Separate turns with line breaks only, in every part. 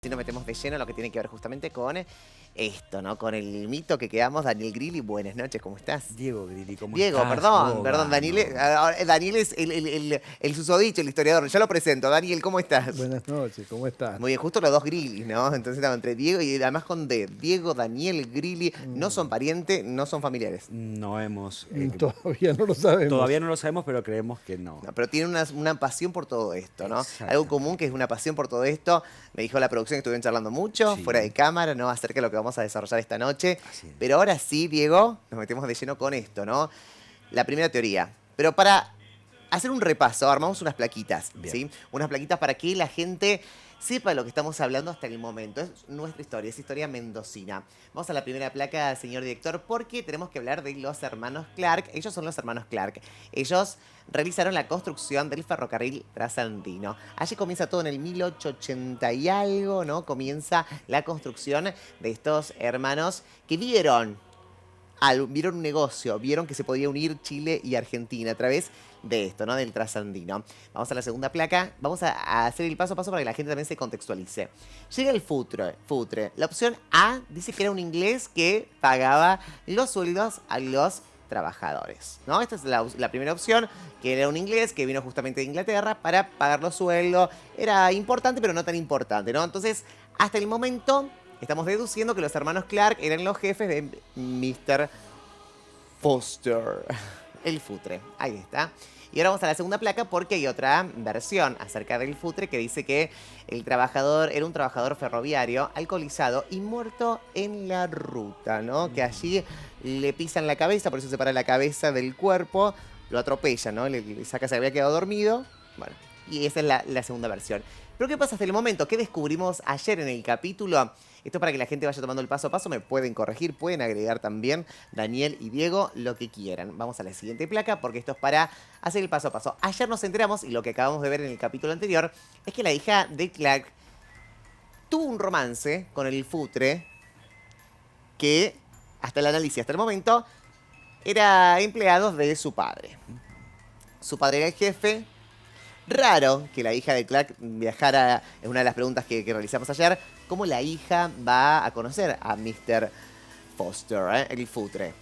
Si nos metemos de lleno en lo que tiene que ver justamente con esto, ¿no? Con el mito que quedamos. Daniel Grilli, buenas noches, ¿cómo estás?
Diego Grilli, ¿cómo
Diego,
estás?
perdón, Daniel,
No.
Daniel es el susodicho, el historiador. Ya lo presento. Daniel, ¿cómo estás?
Buenas noches, ¿cómo están?
Muy bien, justo los dos Grilli, ¿no? Entonces estaba entre Diego y además con D. Diego, Daniel, Grilli, no son parientes, no son familiares.
No hemos...
Todavía no lo sabemos.
Todavía no lo sabemos, pero creemos que no.
No, pero tienen una pasión por todo esto, ¿no?
Exactamente.
Algo común que es una pasión por todo esto. Me dijo la producción que estuvieron charlando mucho,
Sí.
fuera de cámara, ¿no? Acerca de lo que vamos a desarrollar esta noche.
Así es.
Pero ahora sí, Diego, nos metemos de lleno con esto, ¿no? La primera teoría. Pero para hacer un repaso, armamos unas plaquitas,
Bien.
¿sí? Unas plaquitas para que la gente sepa de lo que estamos hablando hasta el momento. Es nuestra historia, es historia mendocina. Vamos a la primera placa, señor director, porque tenemos que hablar de los hermanos Clark. Ellos son los hermanos Clark. Ellos realizaron la construcción del ferrocarril trasandino. Allí comienza todo en el 1880 y algo, ¿no? Comienza la construcción de estos hermanos que vieron un negocio, vieron que se podía unir Chile y Argentina a través de esto, ¿no? Del trasandino. Vamos a la segunda placa. Vamos a hacer el paso a paso para que la gente también se contextualice. Llega el futre. La opción A dice que era un inglés que pagaba los sueldos a los trabajadores, ¿no? Esta es la primera opción, que era un inglés que vino justamente de Inglaterra para pagar los sueldos. Era importante, pero no tan importante, ¿no? Entonces, hasta el momento estamos deduciendo que los hermanos Clark eran los jefes de Mr. Foster, el futre. Ahí está. Y ahora vamos a la segunda placa porque hay otra versión acerca del futre que dice que el trabajador era un trabajador ferroviario alcoholizado y muerto en la ruta, ¿no? Que allí le pisan la cabeza, por eso separa la cabeza del cuerpo, lo atropella, ¿no? Le saca, se había quedado dormido. Bueno, y esa es la segunda versión. Pero ¿qué pasa hasta el momento? ¿Qué descubrimos ayer en el capítulo? Esto es para que la gente vaya tomando el paso a paso. Me pueden corregir, pueden agregar también, Daniel y Diego, lo que quieran. Vamos a la siguiente placa porque esto es para hacer el paso a paso. Ayer nos enteramos, y lo que acabamos de ver en el capítulo anterior, es que la hija de Clark tuvo un romance con el futre que, hasta el análisis, hasta el momento, era empleado de su padre. Su padre era el jefe. Raro que la hija de Clark viajara, es una de las preguntas que realizamos ayer, ¿cómo la hija va a conocer a Mr. Foster, el futre?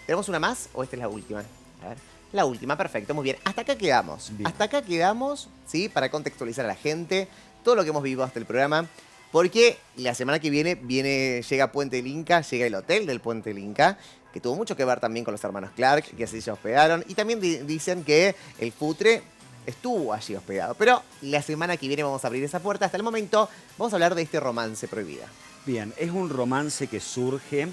¿Tenemos una más o esta es la última? A ver, la última, perfecto, muy bien. Hasta acá quedamos.
Bien.
Hasta acá quedamos, ¿sí? Para contextualizar a la gente, todo lo que hemos vivido hasta el programa, porque la semana que llega Puente del Inca, llega el hotel del Puente del Inca, que tuvo mucho que ver también con los hermanos Clark, que así se hospedaron, y también dicen que el futre estuvo allí hospedado. Pero la semana que viene vamos a abrir esa puerta. Hasta el momento vamos a hablar de este romance prohibido.
Bien, es un romance que surge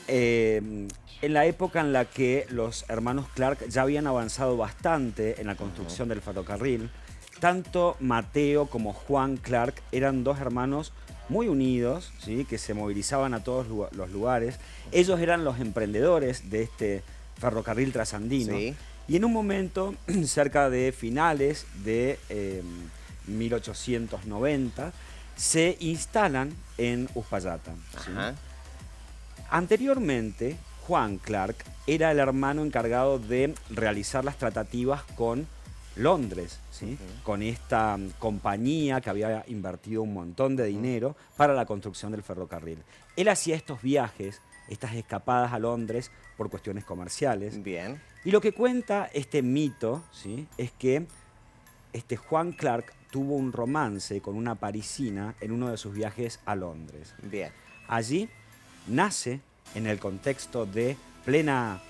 en la época en la que los hermanos Clark ya habían avanzado bastante en la construcción del ferrocarril. Tanto Mateo como Juan Clark eran dos hermanos muy unidos, ¿sí? Que se movilizaban a todos los lugares. Ellos eran los emprendedores de este ferrocarril trasandino.
Sí.
Y en un momento, cerca de finales de 1890, se instalan en Uspallata, ¿sí?
Ajá.
Anteriormente, Juan Clark era el hermano encargado de realizar las tratativas con Londres, ¿sí? Con esta compañía que había invertido un montón de dinero para la construcción del ferrocarril. Él hacía estos viajes, estas escapadas a Londres por cuestiones comerciales.
Bien.
Y lo que cuenta este mito, ¿sí? Es que Juan Clark tuvo un romance con una parisina en uno de sus viajes a Londres.
Bien.
Allí nace, en el contexto de plena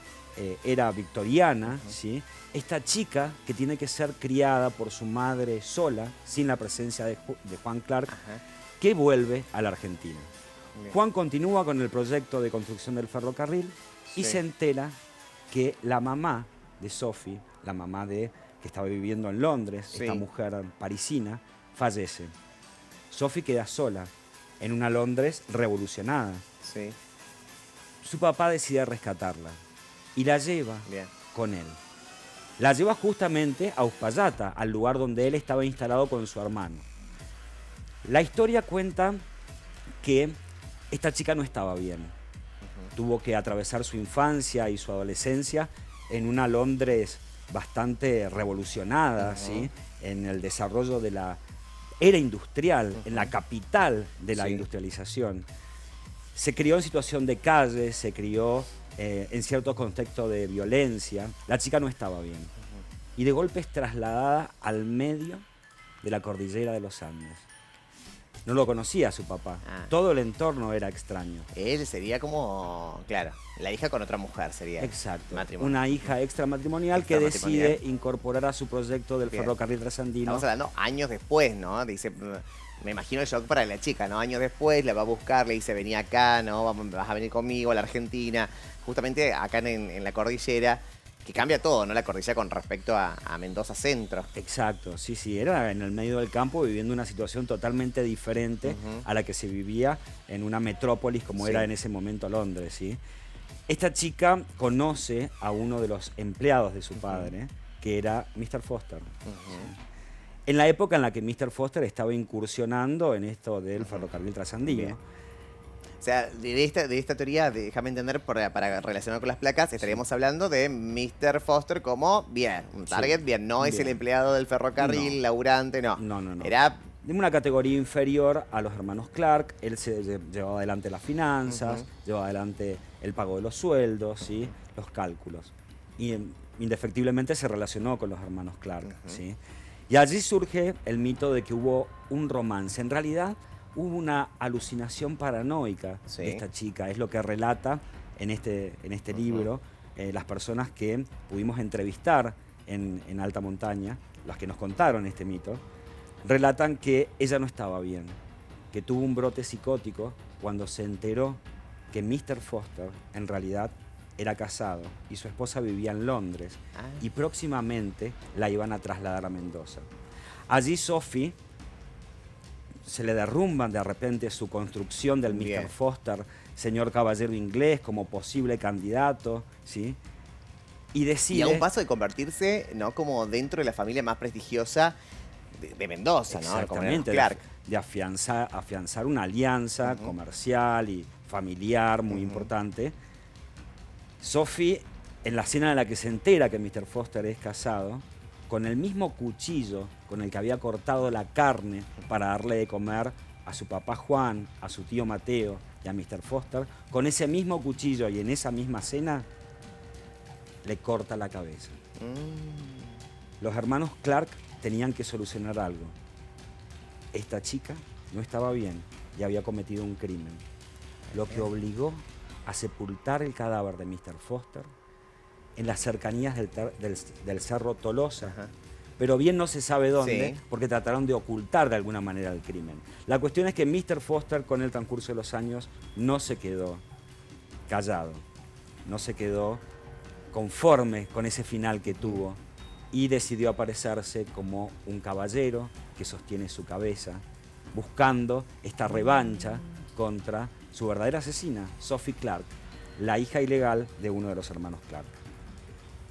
era victoriana, ¿sí? Esta chica que tiene que ser criada por su madre sola, sin la presencia de Juan Clark,
Ajá.
que vuelve a la Argentina.
Bien.
Juan continúa con el proyecto de construcción del ferrocarril y
Sí.
se entera que la mamá de Sophie, la mamá que estaba viviendo en Londres,
Sí.
esta mujer parisina, fallece. Sophie queda sola en una Londres revolucionada.
Sí.
Su papá decide rescatarla y la lleva
Bien.
con él. La lleva justamente a Uspallata, al lugar donde él estaba instalado con su hermano. La historia cuenta que esta chica no estaba bien. Tuvo que atravesar su infancia y su adolescencia en una Londres bastante revolucionada, ¿sí? En el desarrollo de la era industrial, en la capital de la industrialización. Se crió en situación de calle, se crió en cierto contexto de violencia. La chica no estaba bien. Y de golpe es trasladada al medio de la cordillera de los Andes. No lo conocía a su papá. Todo el entorno era extraño.
Él sería como, claro, la hija con otra mujer sería.
Exacto.
Matrimonio.
Una hija extramatrimonial que decide incorporar a su proyecto del ferrocarril trasandino.
Estamos hablando años después, ¿no? Dice, me imagino el shock para la chica, ¿no? Años después la va a buscar, le dice, vení acá, ¿no? Vas a venir conmigo a la Argentina. Justamente acá en la cordillera, que cambia todo, ¿no? La cordillera con respecto a Mendoza Centro.
Exacto, sí, sí. Era en el medio del campo viviendo una situación totalmente diferente a la que se vivía en una metrópolis como era en ese momento Londres, ¿sí? Esta chica conoce a uno de los empleados de su padre, que era Mr. Foster. En la época en la que Mr. Foster estaba incursionando en esto del ferrocarril trasandino.
Bien. O sea, de esta teoría, déjame entender, para relacionar con las placas, estaríamos hablando de Mr. Foster como, bien, un target, bien, no es el empleado del ferrocarril, laburante, no.
No.
Era
de una categoría inferior a los hermanos Clark. Él se llevaba adelante las finanzas, llevaba adelante el pago de los sueldos, ¿sí? Los cálculos. Y indefectiblemente se relacionó con los hermanos Clark, ¿sí? Y allí surge el mito de que hubo un romance. En realidad hubo una alucinación paranoica de esta chica. Es lo que relata en este libro las personas que pudimos entrevistar en alta montaña, las que nos contaron este mito. Relatan que ella no estaba bien, que tuvo un brote psicótico cuando se enteró que Mr. Foster en realidad era casado y su esposa vivía en Londres y próximamente la iban a trasladar a Mendoza. Allí Sophie se le derrumban de repente su construcción del Mr. Foster, señor caballero inglés, como posible candidato, ¿sí? Y decide...
Y a un paso de convertirse, ¿no? Como dentro de la familia más prestigiosa de Mendoza, ¿no?
Exactamente,
Clark.
de afianzar una alianza comercial y familiar muy importante. Sophie, en la escena en la que se entera que Mr. Foster es casado, con el mismo cuchillo con el que había cortado la carne para darle de comer a su papá Juan, a su tío Mateo y a Mr. Foster, con ese mismo cuchillo y en esa misma cena, le corta la cabeza. Los hermanos Clark tenían que solucionar algo. Esta chica no estaba bien y había cometido un crimen, lo que obligó a sepultar el cadáver de Mr. Foster en las cercanías del Cerro Tolosa, pero bien no se sabe dónde, porque trataron de ocultar de alguna manera el crimen. La cuestión es que Mr. Foster, con el transcurso de los años, no se quedó callado, no se quedó conforme con ese final que tuvo y decidió aparecerse como un caballero que sostiene su cabeza, buscando esta revancha contra su verdadera asesina, Sophie Clark, la hija ilegal de uno de los hermanos Clark.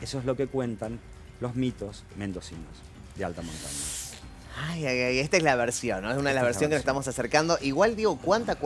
Eso es lo que cuentan los mitos mendocinos de alta montaña.
Ay, esta es la versión, ¿no? Es una de las versiones que nos estamos acercando. Igual, digo, cuánta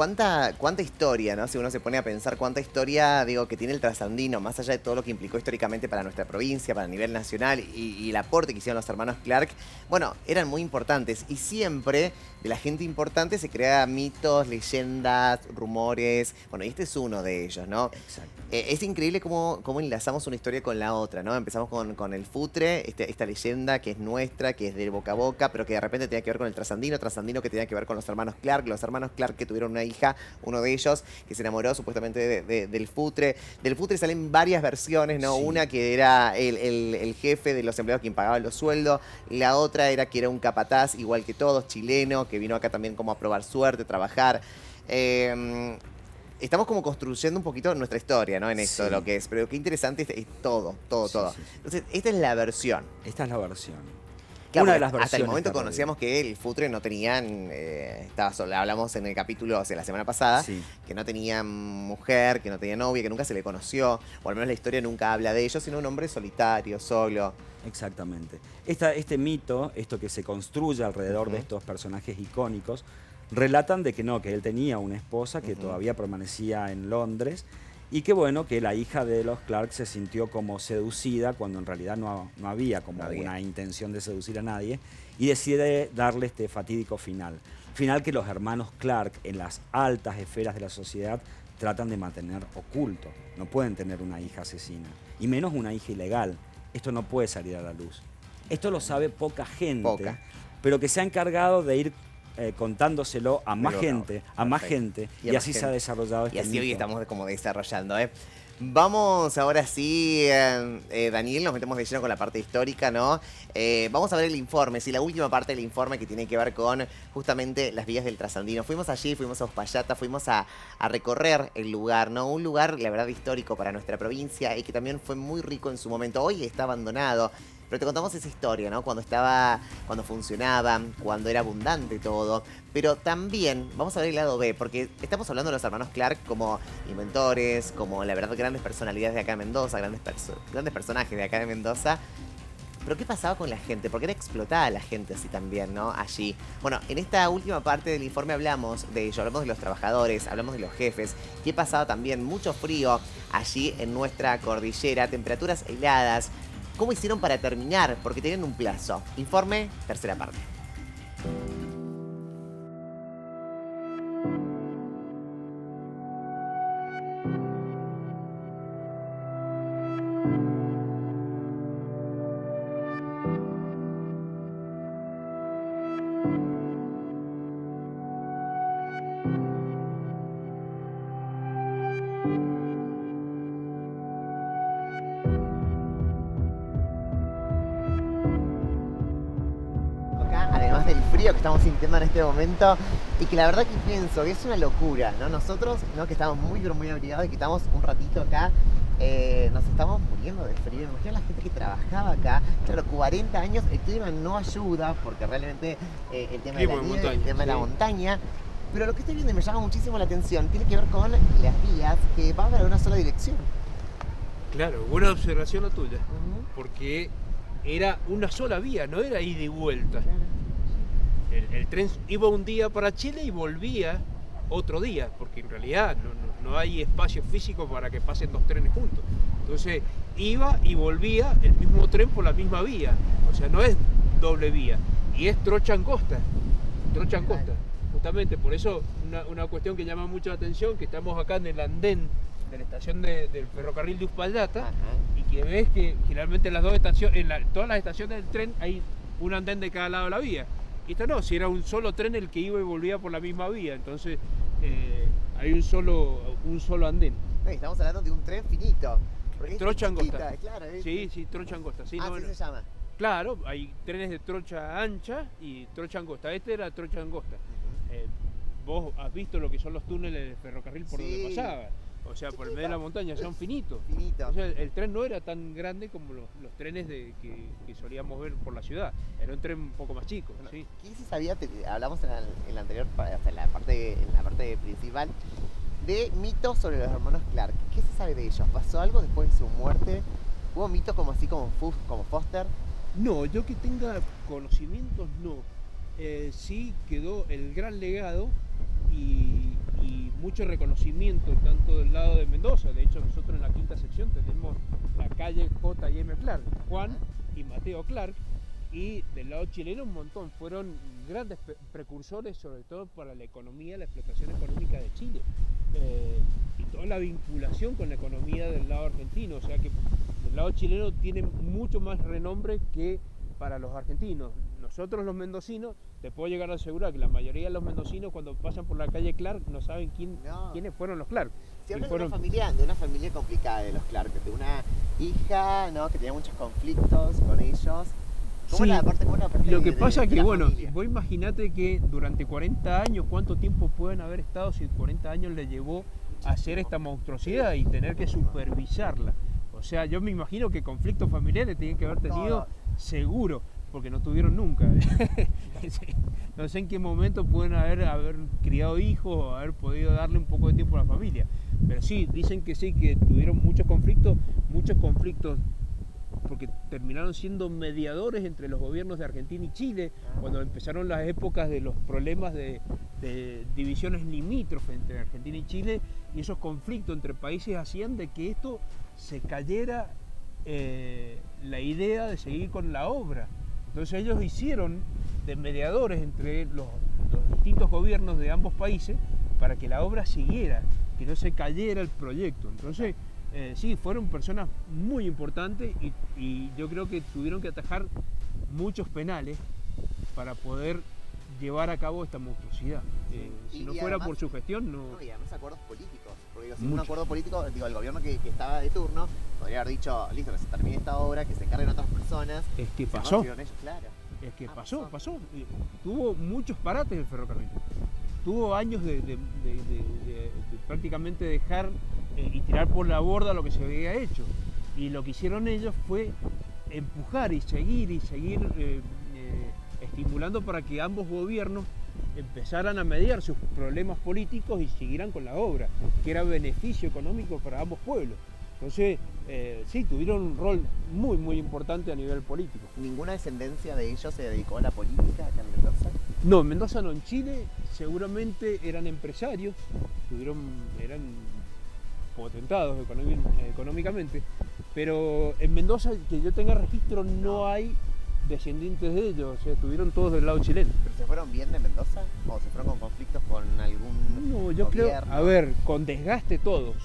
historia, ¿no? Si uno se pone a pensar cuánta historia, digo, que tiene el trasandino, más allá de todo lo que implicó históricamente para nuestra provincia, para el nivel nacional y el aporte que hicieron los hermanos Clark, bueno, eran muy importantes. Y siempre de la gente importante se crean mitos, leyendas, rumores. Bueno, y este es uno de ellos, ¿no?
Exacto.
Es increíble cómo enlazamos una historia con la otra, ¿no? Empezamos con el Futre, esta leyenda que es nuestra, que es de boca a boca, pero que de repente tenía que ver con el trasandino que tenía que ver con los hermanos Clark que tuvieron una hija, uno de ellos que se enamoró supuestamente del Futre. Del Futre salen varias versiones, ¿no? Sí. Una que era el jefe de los empleados quien pagaba los sueldos, la otra era que era un capataz igual que todos, chileno, que vino acá también como a probar suerte, trabajar. Estamos como construyendo un poquito nuestra historia, ¿no? En esto de lo que es. Pero qué interesante es todo. Sí. Entonces, esta es la versión.
Esta es la versión.
Claro, una de las versiones. Hasta el momento conocíamos que el Futre no tenían, hablamos en el capítulo, o sea, la semana pasada, que no tenían mujer, que no tenía novia, que nunca se le conoció, o al menos la historia nunca habla de ellos, sino un hombre solitario, solo.
Exactamente. Este mito, esto que se construye alrededor de estos personajes icónicos, relatan de que no, que él tenía una esposa que todavía permanecía en Londres Y qué bueno que la hija de los Clark se sintió como seducida cuando en realidad no había como una intención de seducir a nadie, y decide darle este fatídico final. Final que los hermanos Clark en las altas esferas de la sociedad tratan de mantener oculto. No pueden tener una hija asesina, y menos una hija ilegal. Esto no puede salir a la luz. Esto lo sabe poca gente, pero que se ha encargado de ir contándoselo a más gente, y así se ha desarrollado este
mito. Y así hoy estamos como desarrollando, Vamos ahora sí, Daniel, nos metemos de lleno con la parte histórica, ¿no? Vamos a ver el informe, sí, la última parte del informe que tiene que ver con justamente las vías del Trasandino. Fuimos allí, fuimos a Uspallata, fuimos a recorrer el lugar, ¿no? Un lugar, la verdad, histórico para nuestra provincia y que también fue muy rico en su momento. Hoy está abandonado. Pero te contamos esa historia, ¿no? Cuando funcionaba, cuando era abundante todo. Pero también, vamos a ver el lado B, porque estamos hablando de los hermanos Clark como inventores, como la verdad grandes personalidades de acá de Mendoza, grandes personajes de acá de Mendoza. Pero ¿qué pasaba con la gente? Porque era explotada la gente así también, ¿no? Allí. Bueno, en esta última parte del informe hablamos de ello, hablamos de los trabajadores, hablamos de los jefes. ¿Qué pasaba también? Mucho frío allí en nuestra cordillera, temperaturas heladas. ¿Cómo hicieron para terminar? Porque tenían un plazo. Informe, tercera parte. Además del frío que estamos sintiendo en este momento y que la verdad que pienso que es una locura, ¿no? Nosotros, ¿no? Que estamos muy pero muy abrigados y que estamos un ratito acá, nos estamos muriendo de frío. Imagina la gente que trabajaba acá, claro, 40 años, el clima no ayuda porque realmente el tema de la nieve, el tema de la montaña. Pero lo que estoy viendo y me llama muchísimo la atención tiene que ver con las vías que van para una sola dirección.
Claro, buena observación la tuya, porque era una sola vía, no era ida y vuelta. Claro. El tren iba un día para Chile y volvía otro día, porque en realidad no hay espacio físico para que pasen dos trenes juntos. Entonces iba y volvía el mismo tren por la misma vía, o sea, no es doble vía, y es trocha angosta. Justamente por eso una cuestión que llama mucho la atención, que estamos acá en el andén de la estación del ferrocarril de Uspallata, y que ves que generalmente en las dos estaciones, todas las estaciones del tren hay un andén de cada lado de la vía. Y esta no, si era un solo tren el que iba y volvía por la misma vía, entonces hay un solo andén.
Estamos hablando de un tren finito.
Trocha angosta.
Claro,
sí, trocha angosta. Sí,
así se llama.
Claro, hay trenes de trocha ancha y trocha angosta. Este era trocha angosta. Vos has visto lo que son los túneles del ferrocarril por donde pasaba. O sea, por el medio de la montaña, son finitos. O sea, el tren no era tan grande como los trenes que solíamos ver por la ciudad. Era un tren un poco más chico. Bueno, ¿sí?
¿Qué se sabía? Hablamos en la anterior, en la parte principal, de mitos sobre los hermanos Clark. ¿Qué se sabe de ellos? ¿Pasó algo después de su muerte? ¿Hubo mitos como Foster?
No, yo que tenga conocimientos, no. Sí quedó el gran legado y mucho reconocimiento tanto del lado de Mendoza. De hecho, nosotros en la quinta sección tenemos la calle J.M. Clark, Juan y Mateo Clark, y del lado chileno un montón. Fueron grandes precursores, sobre todo para la economía, la explotación económica de Chile, y toda la vinculación con la economía del lado argentino. O sea que del lado chileno tiene mucho más renombre que para los argentinos. Nosotros los mendocinos, te puedo llegar a asegurar que la mayoría de los mendocinos cuando pasan por la calle Clark no saben quiénes fueron los Clark.
Se habla de una familia complicada de los Clark, de una hija, ¿no? Que tenía muchos conflictos con ellos. ¿Cómo
sí,
la parte
lo que pasa es que, bueno, vos imaginate que durante 40 años, ¿cuánto tiempo pueden haber estado si 40 años le llevó a hacer esta monstruosidad y tener que supervisarla? O sea, yo me imagino que conflictos familiares tienen que haber tenido seguro, porque no tuvieron nunca. No sé en qué momento pueden haber criado hijos o haber podido darle un poco de tiempo a la familia. Pero sí, dicen que sí, que tuvieron muchos conflictos porque terminaron siendo mediadores entre los gobiernos de Argentina y Chile, cuando empezaron las épocas de los problemas de divisiones limítrofes entre Argentina y Chile, y esos conflictos entre países hacían de que esto se cayera la idea de seguir con la obra. Entonces ellos hicieron de mediadores entre los distintos gobiernos de ambos países para que la obra siguiera, que no se cayera el proyecto. Entonces, sí, fueron personas muy importantes y yo creo que tuvieron que atajar muchos penales para poder llevar a cabo esta monstruosidad. Si no fuera
además,
por su gestión, no...
Y además acuerdos políticos, porque digo, si un acuerdo político, digo, el gobierno que estaba de turno podría haber dicho, listo, que se termine esta obra, que se encarguen otras personas.
Es que
se
pasó.
ellos, claro.
Es que pasó. Tuvo muchos parates el ferrocarril. Tuvo años de prácticamente dejar y tirar por la borda lo que se había hecho. Y lo que hicieron ellos fue empujar y seguir estimulando para que ambos gobiernos empezaran a mediar sus problemas políticos y siguieran con la obra, que era beneficio económico para ambos pueblos. Entonces, sí, tuvieron un rol muy, muy importante a nivel político.
¿Ninguna descendencia de ellos se dedicó a la política acá en Mendoza?
No, en Mendoza no, en Chile seguramente eran empresarios, eran potentados económicamente, pero en Mendoza, que yo tenga registro, no hay descendientes de ellos, o sea, estuvieron todos del lado chileno.
¿Pero se fueron bien de Mendoza? ¿O se fueron con conflictos con algún
No, yo
gobierno?
creo, a ver, con desgaste todos.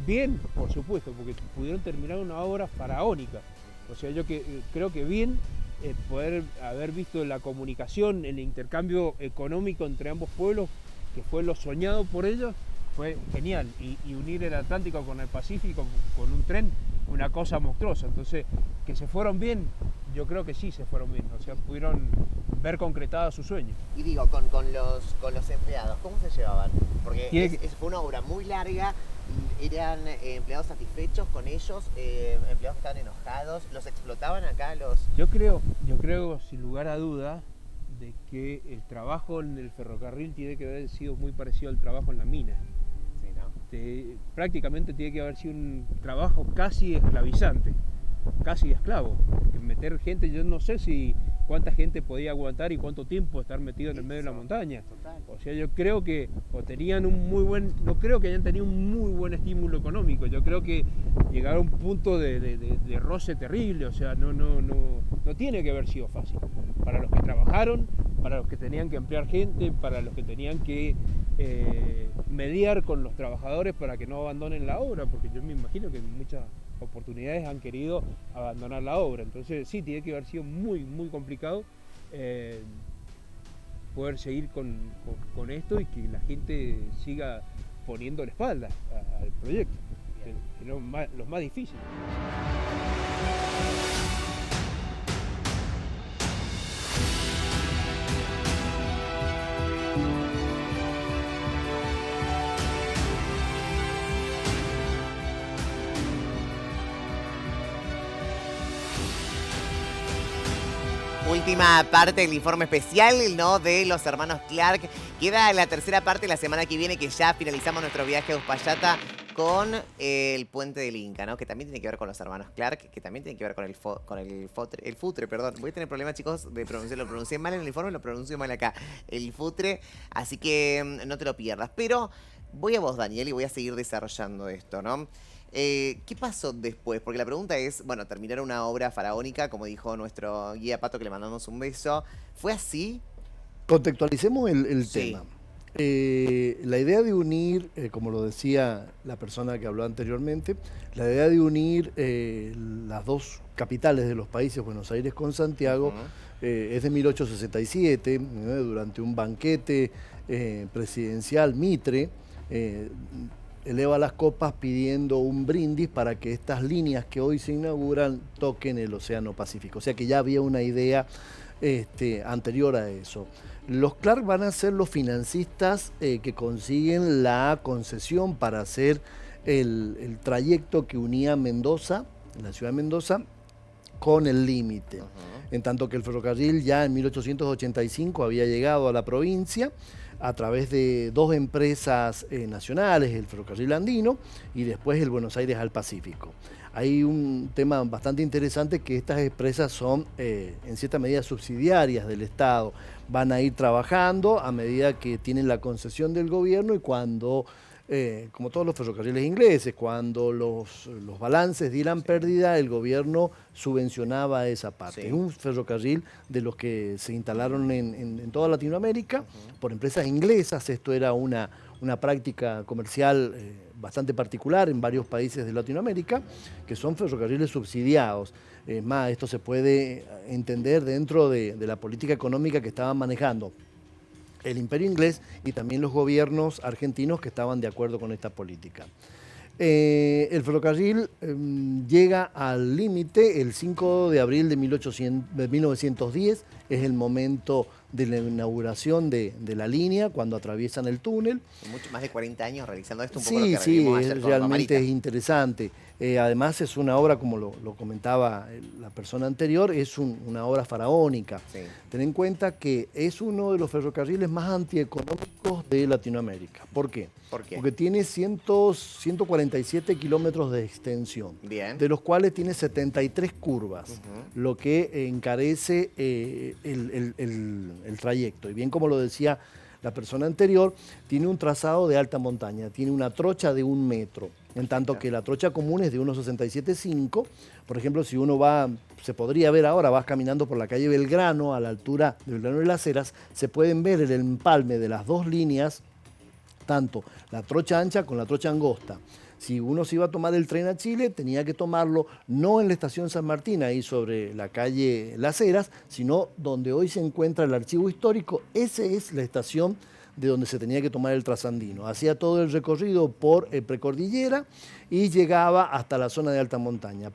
Bien, por supuesto, porque pudieron terminar una obra faraónica. O sea, yo creo que bien poder haber visto la comunicación, el intercambio económico entre ambos pueblos, que fue lo soñado por ellos, fue genial. Y unir el Atlántico con el Pacífico con un tren, una cosa monstruosa. Entonces, que se fueron bien, yo creo que sí se fueron bien. O sea, pudieron ver concretados sus sueños.
Y digo, con los empleados, ¿cómo se llevaban? Porque fue una obra muy larga. ¿Eran empleados satisfechos con ellos? ¿Empleados que estaban enojados? ¿Los explotaban acá los...?
Yo creo, sin lugar a duda, de que el trabajo en el ferrocarril tiene que haber sido muy parecido al trabajo en la mina.
Sí, ¿no?
Prácticamente tiene que haber sido un trabajo casi esclavizante, casi de esclavo. Porque meter gente, yo no sé cuánta gente podía aguantar y cuánto tiempo estar metido en el medio de la montaña.
Total.
O sea, yo creo que tenían no creo que hayan tenido un muy buen estímulo económico. Yo creo que llegaron a un punto de roce terrible. O sea, no tiene que haber sido fácil. Para los que trabajaron, para los que tenían que emplear gente, para los que tenían que mediar con los trabajadores para que no abandonen la obra, porque yo me imagino que muchas oportunidades han querido abandonar la obra. Entonces sí, tiene que haber sido muy, muy complicado poder seguir con esto y que la gente siga poniendo la espalda al proyecto, que es lo más difícil.
Última parte del informe especial, ¿no?, de los hermanos Clark. Queda la tercera parte la semana que viene, que ya finalizamos nuestro viaje a Uspallata con el puente del Inca, ¿no? Que también tiene que ver con los hermanos Clark, que también tiene que ver con el futre, perdón. Voy a tener problemas, chicos, de pronunciar. Lo pronuncié mal en el informe, lo pronuncio mal acá. El futre, así que no te lo pierdas. Pero voy a vos, Daniel, y voy a seguir desarrollando esto, ¿no? ¿Qué pasó después? Porque la pregunta es, bueno, terminar una obra faraónica, como dijo nuestro guía Pato, que le mandamos un beso. ¿Fue así?
Contextualicemos el
Sí.
tema. La idea de unir, como lo decía la persona que habló anteriormente, la idea de unir las dos capitales de los países, Buenos Aires con Santiago, es de 1867, durante un banquete presidencial Mitre, eleva las copas pidiendo un brindis para que estas líneas que hoy se inauguran toquen el Océano Pacífico. O sea que ya había una idea anterior a eso. Los Clark van a ser los financistas que consiguen la concesión para hacer el trayecto que unía Mendoza, la ciudad de Mendoza, con el límite. En tanto que el ferrocarril ya en 1885 había llegado a la provincia a través de dos empresas nacionales, el Ferrocarril Andino y después el Buenos Aires al Pacífico. hay un tema bastante interesante que estas empresas son en cierta medida subsidiarias del Estado. Van a ir trabajando a medida que tienen la concesión del gobierno y cuando, como todos los ferrocarriles ingleses, cuando los balances dieran pérdida, el gobierno subvencionaba esa parte.
Sí.
Es un ferrocarril de los que se instalaron en toda Latinoamérica por empresas inglesas. Esto era una práctica comercial bastante particular en varios países de Latinoamérica, que son ferrocarriles subsidiados. Es más, esto se puede entender dentro de la política económica que estaban manejando el Imperio Inglés y también los gobiernos argentinos que estaban de acuerdo con esta política. El ferrocarril llega al límite el 5 de abril de 1910, es el momento de la inauguración de la línea, cuando atraviesan el túnel.
Mucho más de 40 años realizando esto, un poco lo
Sí,
que
sí,
vimos ayer con
realmente
Marita.
es interesante. Además es una obra, como lo comentaba la persona anterior, es una obra faraónica.
Sí.
Ten en cuenta que es uno de los ferrocarriles más antieconómicos de Latinoamérica. ¿Por qué?
¿Por qué?
Porque tiene 147 kilómetros de extensión,
Bien.
de los cuales tiene 73 curvas, lo que encarece el trayecto. Y bien, como lo decía la persona anterior, tiene un trazado de alta montaña, tiene una trocha de 1 metro, en tanto que la trocha común es de 1,67,5. Por ejemplo, si uno va, se podría ver ahora, vas caminando por la calle Belgrano, a la altura de Belgrano de las Heras, se pueden ver el empalme de las dos líneas, tanto la trocha ancha con la trocha angosta. Si uno se iba a tomar el tren a Chile, tenía que tomarlo no en la estación San Martín, ahí sobre la calle Las Heras, sino donde hoy se encuentra el archivo histórico. Esa es la estación de donde se tenía que tomar el trasandino. Hacía todo el recorrido por precordillera y llegaba hasta la zona de alta montaña.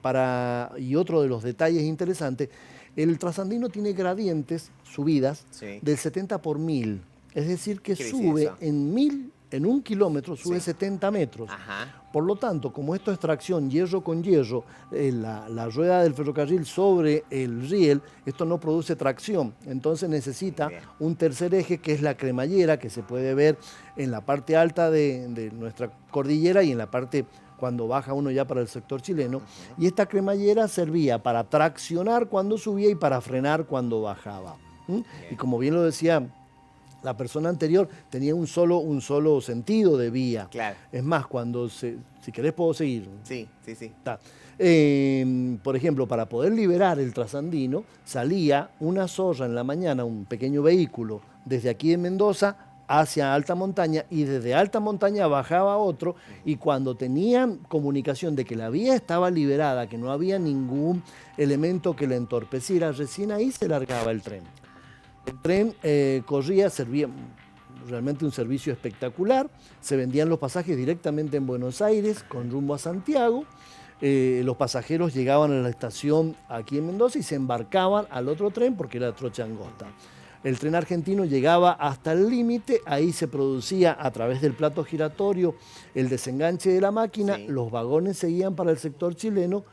Y otro de los detalles interesantes, el trasandino tiene gradientes, subidas,
Sí.
del 70 por 1000. Es decir, que
¿Qué quiere decir
sube
eso?
en 1 kilómetro, sube
Sí.
70 metros.
Ajá.
Por lo tanto, como esto es tracción hierro con hierro, la rueda del ferrocarril sobre el riel, esto no produce tracción. Entonces necesita
Bien.
un tercer eje, que es la cremallera, que se puede ver en la parte alta de nuestra cordillera y en la parte cuando baja uno ya para el sector chileno. Y esta cremallera servía para traccionar cuando subía y para frenar cuando bajaba. ¿Mm? Y como bien lo decía la persona anterior, tenía un solo sentido de vía.
Claro.
Es más, si querés puedo seguir.
Sí, sí, sí.
Está. Por ejemplo, para poder liberar el trasandino, salía una zorra en la mañana, un pequeño vehículo, desde aquí de Mendoza hacia alta montaña, y desde alta montaña bajaba otro, y cuando tenían comunicación de que la vía estaba liberada, que no había ningún elemento que la entorpeciera, recién ahí se largaba el tren. El tren corría, servía realmente un servicio espectacular. Se vendían los pasajes directamente en Buenos Aires con rumbo a Santiago. Los pasajeros llegaban a la estación aquí en Mendoza y se embarcaban al otro tren porque era trocha angosta. El tren argentino llegaba hasta el límite, ahí se producía a través del plato giratorio el desenganche de la máquina,
Sí.
los vagones seguían para el sector chileno,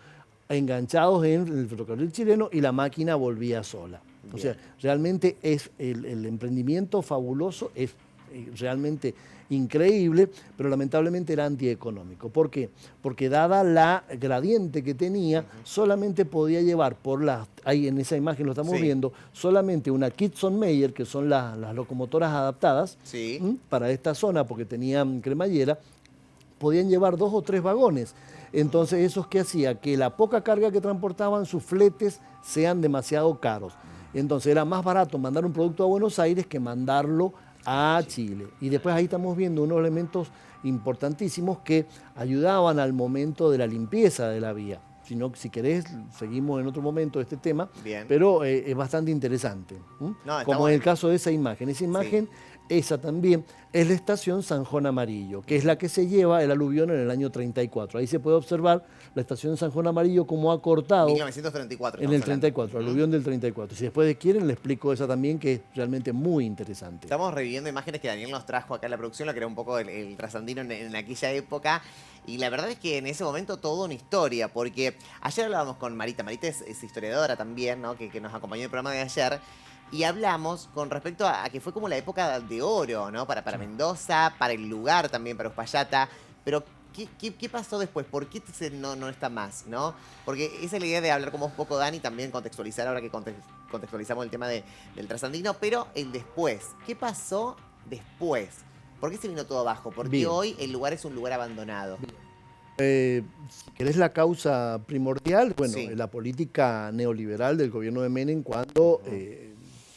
enganchados en el ferrocarril chileno, y la máquina volvía sola. O sea, realmente es el emprendimiento fabuloso, es realmente increíble, pero lamentablemente era antieconómico. ¿Por qué? Porque dada la gradiente que tenía, solamente podía llevar ahí en esa imagen lo estamos
Sí.
viendo, solamente una Kitson Meyer, que son las locomotoras adaptadas
Sí.
para esta zona, porque tenían cremallera, podían llevar 2 o 3 vagones. Entonces, ¿eso qué hacía? Que la poca carga que transportaban, sus fletes sean demasiado caros. Entonces, era más barato mandar un producto a Buenos Aires que mandarlo a Chile. Y después ahí estamos viendo unos elementos importantísimos que ayudaban al momento de la limpieza de la vía. Si querés, seguimos en otro momento este tema,
Bien.
pero es bastante interesante.
No, está
Como
bueno.
en el caso de esa imagen. Esa imagen, esa también es la estación San Juan Amarillo, que es la que se lleva el aluvión en el año 34. Ahí se puede observar la estación San Juan Amarillo como ha cortado
1934.
en el
estamos hablando.
34, aluvión del 34. Si después quieren, le explico esa también, que es realmente muy interesante.
Estamos reviviendo imágenes que Daniel nos trajo acá en la producción, lo que era un poco el trasandino en aquella época. Y la verdad es que en ese momento toda una historia, porque ayer hablábamos con Marita. Marita es historiadora también, ¿no? Que nos acompañó en el programa de ayer. Y hablamos con respecto a que fue como la época de oro, ¿no? Para Mendoza, para el lugar también, para Uspallata. Pero, ¿Qué pasó después? ¿Por qué no está más, no? Porque esa es la idea de hablar como un poco, Dani, también contextualizar ahora que contextualizamos el tema del trasandino, pero el después. ¿Qué pasó después? ¿Por qué se vino todo abajo? ¿Por qué
Bien.
hoy el lugar es un lugar abandonado?
Si querés la causa primordial, bueno,
Sí.
la política neoliberal del gobierno de Menem cuando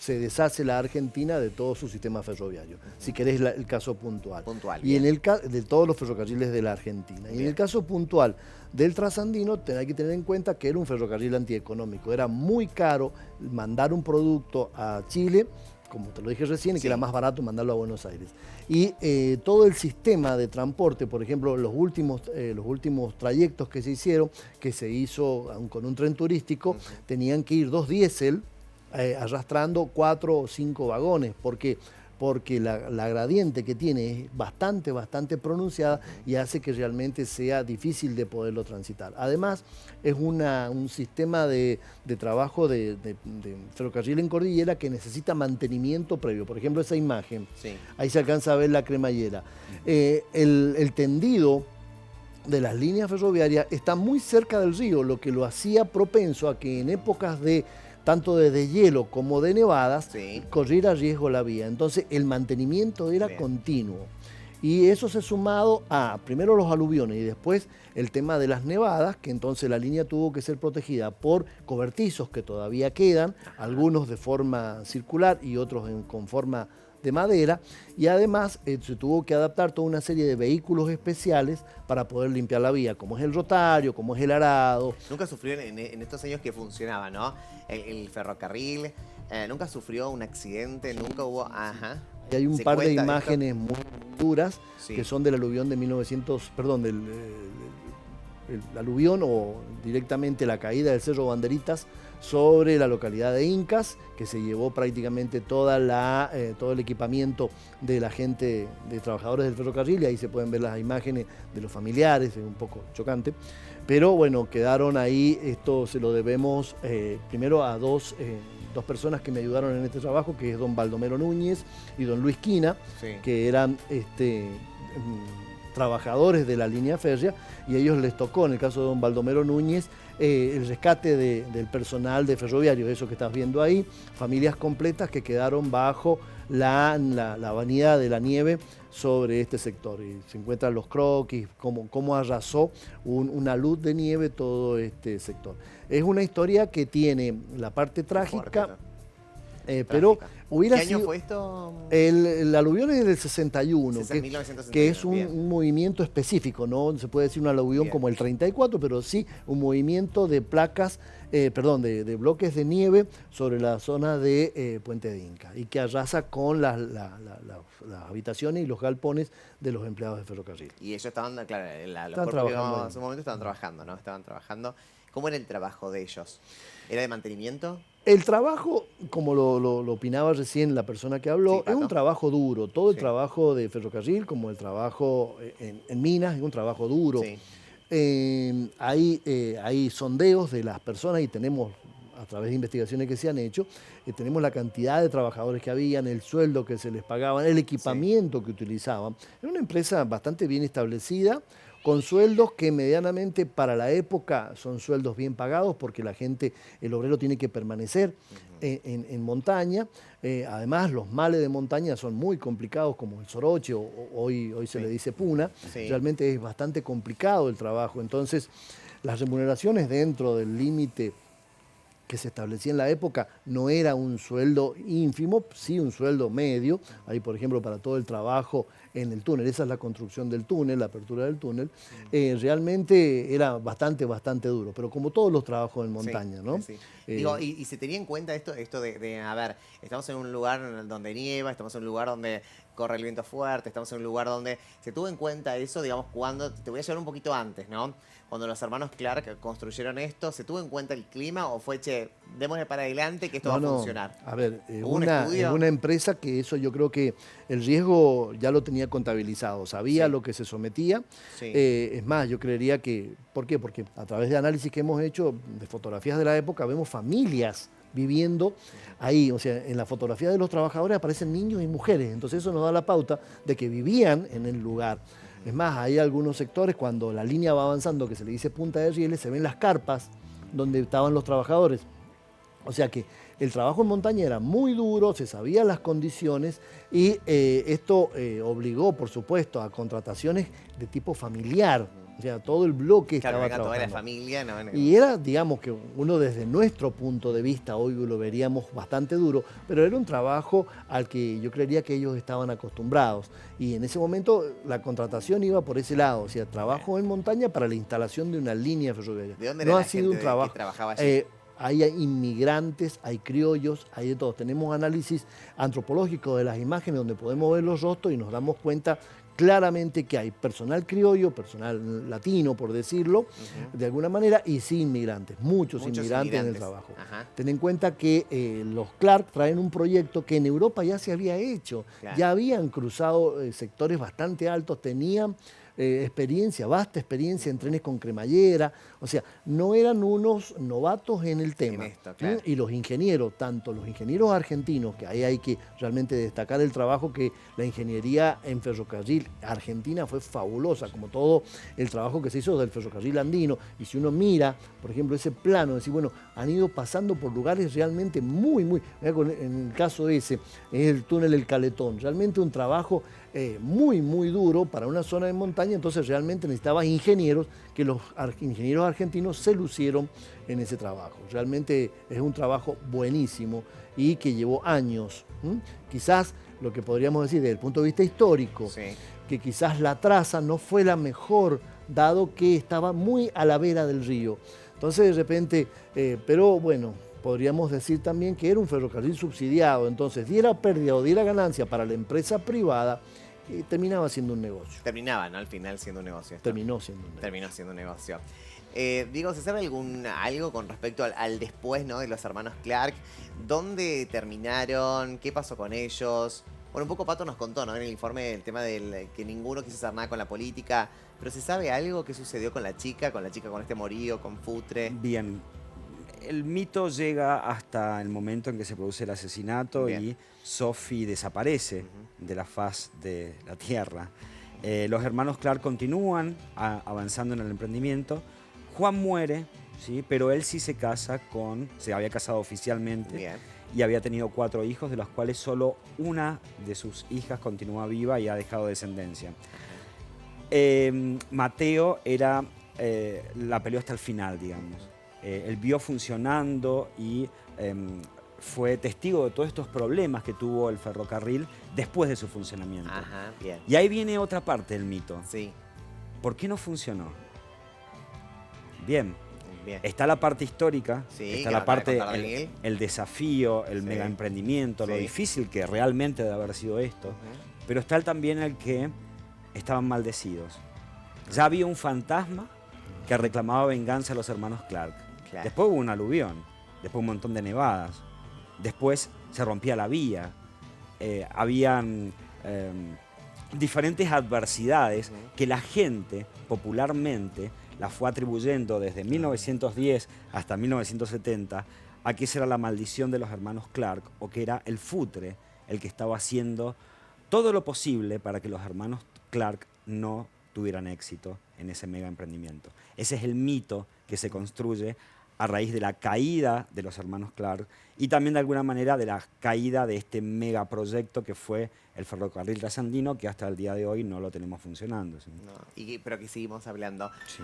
se deshace la Argentina de todo su sistema ferroviario, si querés el caso puntual.
Puntual,
Y en
bien.
de todos los ferrocarriles de la Argentina. Y en
Bien.
el caso puntual del trasandino, hay que tener en cuenta que era un ferrocarril antieconómico. Era muy caro mandar un producto a Chile, como te lo dije recién, y
Sí.
que era más barato mandarlo a Buenos Aires. Y todo el sistema de transporte, por ejemplo, los últimos trayectos que se hicieron, que se hizo con un tren turístico, tenían que ir 2 diésel arrastrando 4 o 5 vagones. ¿Por qué? Porque la gradiente que tiene es bastante pronunciada y hace que realmente sea difícil de poderlo transitar. Además, es un sistema de trabajo de ferrocarril en cordillera que necesita mantenimiento previo. Por ejemplo, esa imagen,
Sí.
ahí se alcanza a ver la cremallera. El tendido de las líneas ferroviarias está muy cerca del río, lo que lo hacía propenso a que en épocas de tanto de deshielo como de nevadas,
Sí.
corriera riesgo la vía. Entonces el mantenimiento era
Bien.
continuo. Y eso se sumado a primero los aluviones y después el tema de las nevadas, que entonces la línea tuvo que ser protegida por cobertizos que todavía quedan, algunos de forma circular y otros con forma de madera, y además se tuvo que adaptar toda una serie de vehículos especiales para poder limpiar la vía, como es el rotario, como es el arado.
Nunca sufrió en estos años que funcionaba, ¿no? El ferrocarril, nunca sufrió un accidente, nunca hubo... Ajá.
Y hay un
¿Se
par de
cuenta esto?
imágenes muy duras
Sí.
que son del aluvión de 1900, perdón, el aluvión o directamente la caída del Cerro Banderitas sobre la localidad de Incas, que se llevó prácticamente todo el equipamiento de la gente, de trabajadores del ferrocarril, y ahí se pueden ver las imágenes de los familiares, es un poco chocante. Pero bueno, quedaron ahí, esto se lo debemos primero a dos personas que me ayudaron en este trabajo, que es don Baldomero Núñez y don Luis Quina,
Sí.
que eran trabajadores de la línea férrea, y a ellos les tocó, en el caso de don Baldomero Núñez, el rescate del personal de ferroviario, eso que estás viendo ahí, familias completas que quedaron bajo la avenida de la nieve sobre este sector. Y se encuentran los croquis, cómo arrasó una luz de nieve todo este sector. Es una historia que tiene la parte trágica,
Fuerte,
pero
trágica.
hubiera
¿Qué año
sido...
fue esto?
El aluvión es del 61,
1961,
que es
bien.
un movimiento específico, no se puede decir un aluvión
Bien.
como el 34, pero sí un movimiento de placas, de bloques de nieve sobre la zona de Puente de Inca, y que arrasa con las habitaciones y los galpones de los empleados de ferrocarril.
Y ellos estaban, claro, los
Estaban
cuerpos que
trabajando
vimos
ahí.
en su momento estaban trabajando, ¿no? Estaban trabajando. ¿Cómo era el trabajo de ellos? ¿Era de mantenimiento?
El trabajo, como lo opinaba recién la persona que habló,
Sí,
es
Pato.
un trabajo duro. Todo el
Sí.
trabajo de ferrocarril, como el trabajo en minas, es un trabajo duro.
Sí.
Hay sondeos de las personas y tenemos, a través de investigaciones que se han hecho, tenemos la cantidad de trabajadores que habían, el sueldo que se les pagaban, el equipamiento que utilizaban. Era una empresa bastante bien establecida, con sueldos que medianamente para la época son sueldos bien pagados, porque la gente, el obrero tiene que permanecer en montaña. Además, los males de montaña son muy complicados, como el soroche, o hoy se
Sí.
le dice puna.
Sí.
Realmente es bastante complicado el trabajo. Entonces, las remuneraciones dentro del límite que se establecía en la época no era un sueldo ínfimo, sí un sueldo medio. Ahí, por ejemplo, para todo el trabajo en el túnel, esa es la construcción del túnel, la apertura del túnel, realmente era bastante duro, pero como todos los trabajos en montaña,
Sí,
¿no?
sí, sí. Digo, y se tenía en cuenta esto a ver, estamos en un lugar donde nieva, estamos en un lugar donde corre el viento fuerte, estamos en un lugar donde se tuvo en cuenta eso, digamos, cuando, te voy a llevar un poquito antes, ¿no? Cuando los hermanos Clark construyeron esto, ¿se tuvo en cuenta el clima o fue, che, démosle para adelante que esto va a funcionar?
A ver,
¿Hubo un estudio?
es una empresa que eso yo creo que el riesgo ya lo tenía contabilizado, sabía
Sí.
lo que se sometía.
Sí.
Es más, yo creería que, ¿por qué? Porque a través de análisis que hemos hecho de fotografías de la época, vemos familias viviendo ahí, o sea, en la fotografía de los trabajadores aparecen niños y mujeres, entonces eso nos da la pauta de que vivían en el lugar. Es más, hay algunos sectores cuando la línea va avanzando, que se le dice punta de rieles, se ven las carpas donde estaban los trabajadores. O sea que el trabajo en montaña era muy duro, se sabían las condiciones y esto obligó, por supuesto, a contrataciones de tipo familiar. O sea, todo el bloque
Claro,
estaba
venga toda
trabajando.
la familia, ¿no?
Y era, digamos, que uno desde nuestro punto de vista, hoy lo veríamos bastante duro, pero era un trabajo al que yo creería que ellos estaban acostumbrados. Y en ese momento la contratación iba por ese lado, o sea, trabajo en montaña para la instalación de una línea ferroviaria.
¿De dónde era
No
la
ha sido un
gente
trabajo.
que trabajaba allí?
Hay inmigrantes, hay criollos, hay de todos. Tenemos análisis antropológico de las imágenes donde podemos ver los rostros y nos damos cuenta claramente que hay personal criollo, personal latino, por decirlo, de alguna manera, y sí inmigrantes, muchos inmigrantes en el trabajo.
Ajá.
Ten en cuenta que los Clark traen un proyecto que en Europa ya se había hecho,
Claro.
ya habían cruzado sectores bastante altos, tenían experiencia, vasta experiencia en trenes con cremallera, o sea, no eran unos novatos en el tema.
esto, claro.
Y los ingenieros, tanto los ingenieros argentinos, que ahí hay que realmente destacar el trabajo que la ingeniería en ferrocarril argentina fue fabulosa, como todo el trabajo que se hizo del ferrocarril andino, y si uno mira, por ejemplo, ese plano, decir, bueno, han ido pasando por lugares realmente muy, en el caso ese, es el túnel El Caletón, realmente un trabajo muy duro para una zona de montaña, entonces realmente necesitaba ingenieros, que los ingenieros argentinos se lucieron en ese trabajo. Realmente es un trabajo buenísimo y que llevó años. Quizás lo que podríamos decir desde el punto de vista histórico,
Sí.
que quizás la traza no fue la mejor, dado que estaba muy a la vera del río. Entonces de repente, pero bueno, podríamos decir también que era un ferrocarril subsidiado, entonces diera pérdida o diera ganancia para la empresa privada, terminaba siendo un negocio.
Terminaba, ¿no? Al final siendo un negocio. esto.
Terminó siendo un negocio.
Terminó siendo un negocio. Diego, ¿se sabe algo con respecto al después, ¿no? De los hermanos Clark? ¿Dónde terminaron? ¿Qué pasó con ellos? Bueno, un poco Pato nos contó, ¿no? En el informe el tema del que ninguno quiso hacer nada con la política. Pero ¿se sabe algo que sucedió con la chica con este morío, con Futre?
Bien, el mito llega hasta el momento en que se produce el asesinato
Bien.
y Sophie desaparece de la faz de la Tierra. Los hermanos Clark continúan avanzando en el emprendimiento. Juan muere, ¿sí? Pero él sí se había casado oficialmente.
Bien.
Y había tenido 4 hijos, de los cuales solo una de sus hijas continúa viva y ha dejado descendencia. Mateo la peleó hasta el final, digamos. Él vio funcionando y fue testigo de todos estos problemas que tuvo el ferrocarril después de su funcionamiento.
Ajá, bien.
Y ahí viene otra parte del mito.
Sí,
¿Por qué no funcionó? Bien,
bien.
está la parte histórica,
Sí,
está
que
la
lo acaba de
parte,
contar Daniel.
el desafío, el
Sí.
mega emprendimiento, lo
Sí.
difícil que realmente debe haber sido esto. Pero está también el que estaban maldecidos. Ya había un fantasma que reclamaba venganza a los hermanos Clark.
Claro.
Después hubo un aluvión, después un montón de nevadas, después se rompía la vía, habían diferentes adversidades que la gente popularmente las fue atribuyendo desde 1910 hasta 1970 a que esa era la maldición de los hermanos Clark o que era el Futre el que estaba haciendo todo lo posible para que los hermanos Clark no tuvieran éxito en ese mega emprendimiento. Ese es el mito que se construye a raíz de la caída de los hermanos Clark y también de alguna manera de la caída de este megaproyecto que fue el ferrocarril trasandino, que hasta el día de hoy no lo tenemos funcionando. ¿Sí?
No, pero que seguimos hablando.
Sí.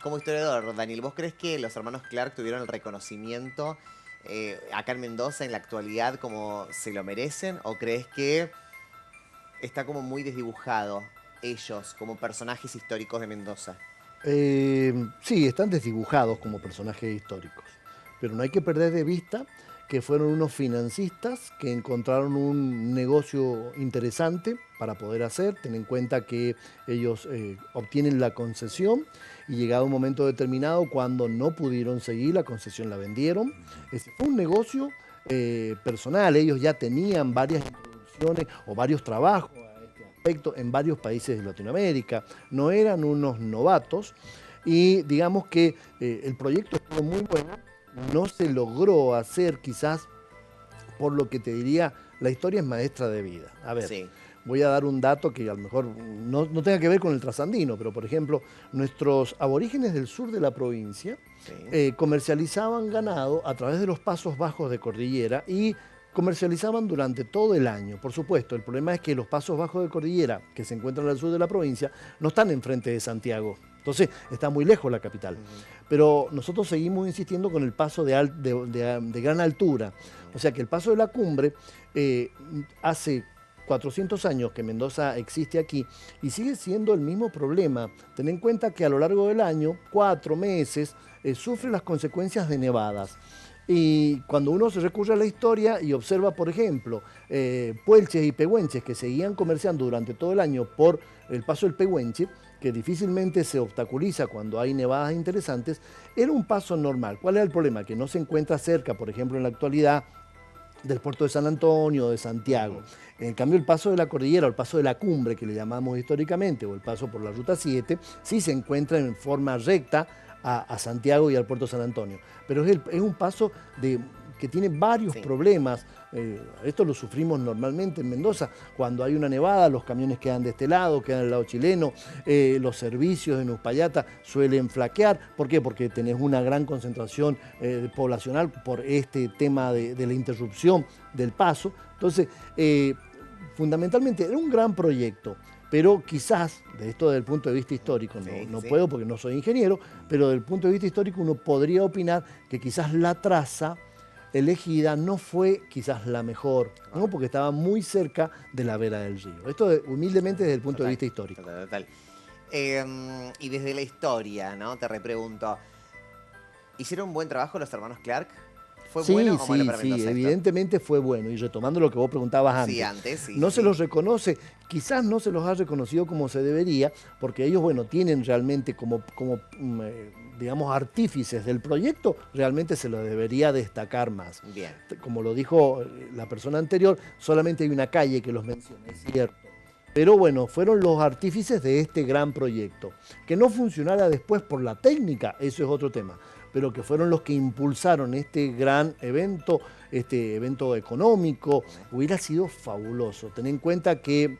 Como historiador, Daniel, ¿vos crees que los hermanos Clark tuvieron el reconocimiento acá en Mendoza en la actualidad como se lo merecen? ¿O crees que está como muy desdibujado ellos como personajes históricos de Mendoza?
Sí, están desdibujados como personajes históricos, pero no hay que perder de vista que fueron unos financistas que encontraron un negocio interesante para poder hacer. Ten en cuenta que ellos obtienen la concesión y llegado un momento determinado, cuando no pudieron seguir, la concesión la vendieron. Ese fue un negocio personal, ellos ya tenían varias introducciones o varios trabajos en varios países de Latinoamérica, no eran unos novatos y digamos que el proyecto estuvo muy bueno, no se logró hacer quizás por lo que te diría, la historia es maestra de vida. A ver,
Sí.
voy a dar un dato que a lo mejor no tenga que ver con el trasandino, pero por ejemplo, nuestros aborígenes del sur de la provincia comercializaban ganado a través de los pasos bajos de cordillera y comercializaban durante todo el año. Por supuesto, el problema es que los pasos bajos de cordillera que se encuentran al sur de la provincia no están enfrente de Santiago. Entonces, está muy lejos la capital. Pero nosotros seguimos insistiendo con el paso de gran altura. O sea que el paso de la cumbre hace 400 años que Mendoza existe aquí y sigue siendo el mismo problema. Ten en cuenta que a lo largo del año, 4 meses, sufre las consecuencias de nevadas. Y cuando uno se recurre a la historia y observa, por ejemplo, puelches y pehuenches que seguían comerciando durante todo el año por el paso del Pehuenche, que difícilmente se obstaculiza cuando hay nevadas interesantes, era un paso normal. ¿Cuál era el problema? Que no se encuentra cerca, por ejemplo, en la actualidad, del puerto de San Antonio o de Santiago. En cambio, el paso de la cordillera o el paso de la cumbre, que le llamamos históricamente, o el paso por la Ruta 7, sí se encuentra en forma recta a Santiago y al puerto de San Antonio. Pero es un paso que tiene varios problemas. Esto lo sufrimos normalmente en Mendoza. Cuando hay una nevada, los camiones quedan de este lado, quedan del lado chileno. Los servicios en Uspallata suelen flaquear. ¿Por qué? Porque tenés una gran concentración poblacional por este tema de la interrupción del paso. Entonces, fundamentalmente era un gran proyecto. Pero quizás, de esto desde el punto de vista histórico, no puedo porque no soy ingeniero, pero desde el punto de vista histórico uno podría opinar que quizás la traza elegida no fue quizás la mejor, ¿no? Porque estaba muy cerca de la vera del río. Esto humildemente desde el punto de vista histórico.
Total. Y desde la historia, ¿no? Te repregunto, ¿hicieron un buen trabajo los hermanos Clark? ¿Fue bueno o malo para Mendoza esto?
Evidentemente fue bueno. Y retomando lo que vos preguntabas antes, no se los reconoce, quizás no se los ha reconocido como se debería, porque ellos, bueno, tienen realmente como digamos, artífices del proyecto, realmente se los debería destacar más.
Bien.
Como lo dijo la persona anterior, solamente hay una calle que los menciona, es cierto. Pero bueno, fueron los artífices de este gran proyecto. Que no funcionara después por la técnica, eso es otro tema. Pero que fueron los que impulsaron este gran evento, este evento económico, hubiera sido fabuloso. Ten en cuenta que,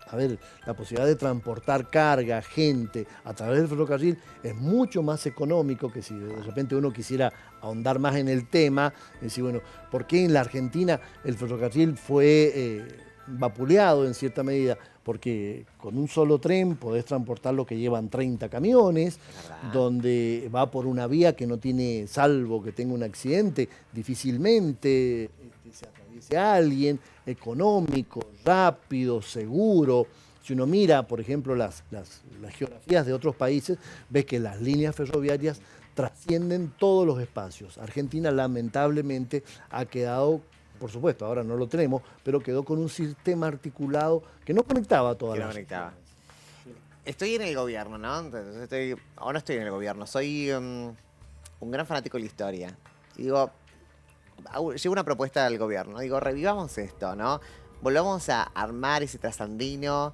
a ver, la posibilidad de transportar carga, gente, a través del ferrocarril es mucho más económico que si de repente uno quisiera ahondar más en el tema, decir, bueno, ¿por qué en la Argentina el ferrocarril fue vapuleado en cierta medida? Porque con un solo tren podés transportar lo que llevan 30 camiones, donde va por una vía que no tiene, salvo que tenga un accidente, difícilmente se atraviese a alguien, económico, rápido, seguro. Si uno mira, por ejemplo, las geografías de otros países, ves que las líneas ferroviarias trascienden todos los espacios. Argentina lamentablemente ha quedado, por supuesto, ahora no lo tenemos, pero quedó con un sistema articulado que no conectaba a todas las regiones.
Estoy en el gobierno, ¿no? Ahora estoy en el gobierno. Soy un gran fanático de la historia. Y digo, llevo una propuesta al gobierno. Digo, revivamos esto, ¿no? Volvamos a armar ese trasandino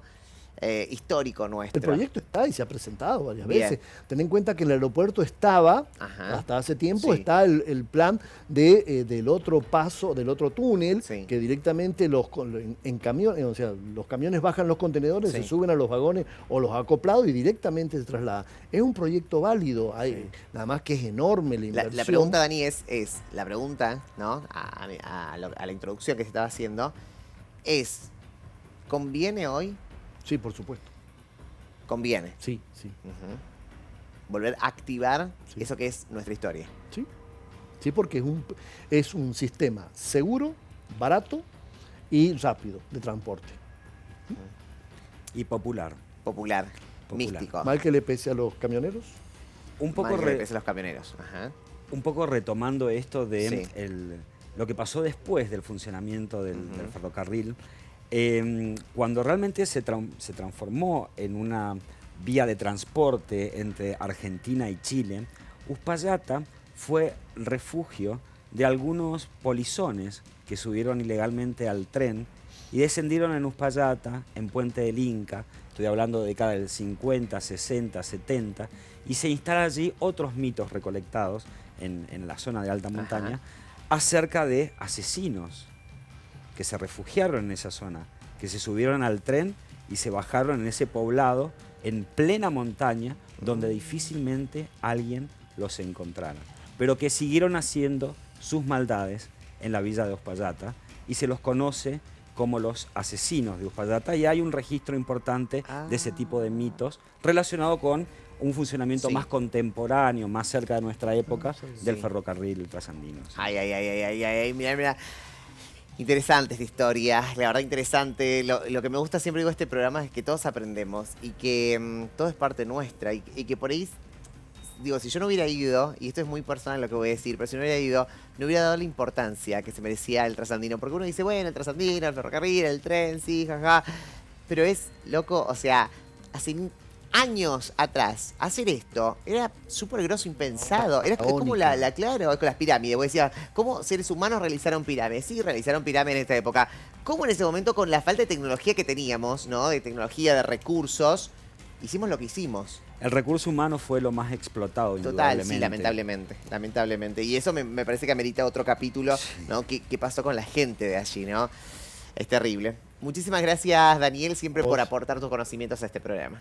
histórico nuestro.
El proyecto está y se ha presentado varias veces. Ten en cuenta que el aeropuerto estaba, hasta hace tiempo, está el plan del otro paso, del otro túnel, que directamente en camiones, o sea, los camiones bajan los contenedores, se suben a los vagones o los acoplados y directamente se traslada. Es un proyecto válido, nada más que es enorme la inversión.
La pregunta, Dani, es la pregunta, ¿no? A la introducción que se estaba haciendo, ¿conviene hoy?
Sí, por supuesto.
¿Conviene?
Sí.
Volver a activar eso que es nuestra historia.
Sí, porque es un sistema seguro, barato y rápido de transporte.
Y popular.
Místico.
Mal que le pese a los camioneros.
Un poco
Mal que le pese a los camioneros.
Un poco retomando esto de lo que pasó después del funcionamiento del ferrocarril. Cuando realmente se transformó en una vía de transporte entre Argentina y Chile, Uspallata fue refugio de algunos polizones que subieron ilegalmente al tren y descendieron en Uspallata, en Puente del Inca, estoy hablando de década del 50, 60, 70, y se instalan allí otros mitos recolectados en la zona de alta montaña acerca de asesinos que se refugiaron en esa zona que se subieron al tren y se bajaron en ese poblado en plena montaña donde difícilmente alguien los encontrara, pero que siguieron haciendo sus maldades en la villa de Uspallata y se los conoce como los asesinos de Uspallata, y hay un registro importante de ese tipo de mitos relacionado con un funcionamiento más contemporáneo, más cerca de nuestra época, del ferrocarril trasandino.
Ay, mira. Interesante esta historia, la verdad interesante. Lo que me gusta siempre digo de este programa es que todos aprendemos y que todo es parte nuestra y que por ahí, digo, si yo no hubiera ido, y esto es muy personal lo que voy a decir, pero si no hubiera ido, no hubiera dado la importancia que se merecía el trasandino, porque uno dice, bueno, el trasandino, el ferrocarril, el tren, sí, jaja, pero es loco, o sea, hace años atrás, hacer esto era súper grosso, impensado. Era como claro, con las pirámides. Vos decías, ¿cómo seres humanos realizaron pirámides? Sí, realizaron pirámides en esta época. ¿Cómo en ese momento, con la falta de tecnología que teníamos, ¿no? De tecnología, de recursos, hicimos lo que hicimos?
El recurso humano fue lo más explotado,
Total, sí, lamentablemente. Y eso me parece que amerita otro capítulo, ¿no? ¿Qué pasó con la gente de allí, no? Es terrible. Muchísimas gracias, Daniel, siempre por aportar tus conocimientos a este programa.